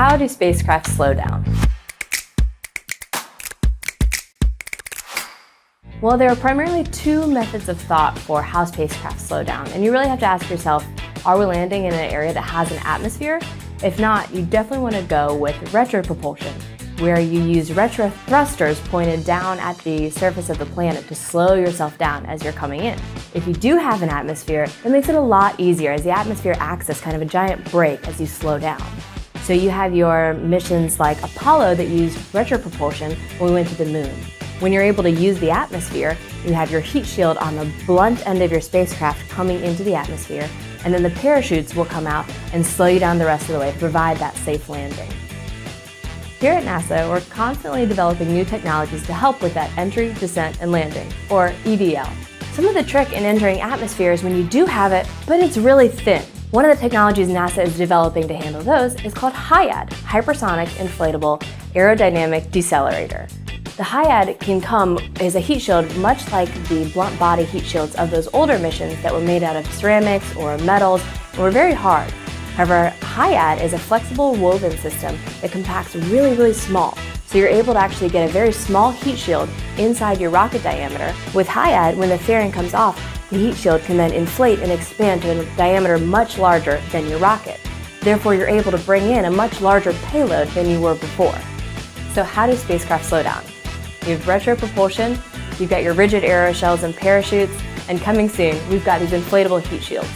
how do spacecraft slow down? Well, there are primarily two methods of thought for how spacecraft slow down, and you really have to ask yourself, are we landing in an area that has an atmosphere? If not, you definitely want to go with retropropulsion, where you use retro thrusters pointed down at the surface of the planet to slow yourself down as you're coming in. If you do have an atmosphere, that makes it a lot easier, as the atmosphere acts as kind of a giant brake as you slow down. So you have your missions like Apollo that used retropropulsion when we went to the moon. When you're able to use the atmosphere, you have your heat shield on the blunt end of your spacecraft coming into the atmosphere, and then the parachutes will come out and slow you down the rest of the way to provide that safe landing. Here at NASA, we're constantly developing new technologies to help with that entry, descent, and landing, or EDL. Some of the trick in entering atmosphere is when you do have it, but it's really thin. One of the technologies NASA is developing to handle those is called HIAD, Hypersonic Inflatable Aerodynamic Decelerator. The HIAD can come as a heat shield much like the blunt body heat shields of those older missions that were made out of ceramics or metals and were very hard. However, HIAD is a flexible woven system that compacts really small, so you're able to actually get a very small heat shield inside your rocket diameter. With HIAD, when the fairing comes off, the heat shield can then inflate and expand to a diameter much larger than your rocket. Therefore, you're able to bring in a much larger payload than you were before. So how do spacecraft slow down? You have retropropulsion, you've got your rigid aeroshells and parachutes, and coming soon, we've got these inflatable heat shields.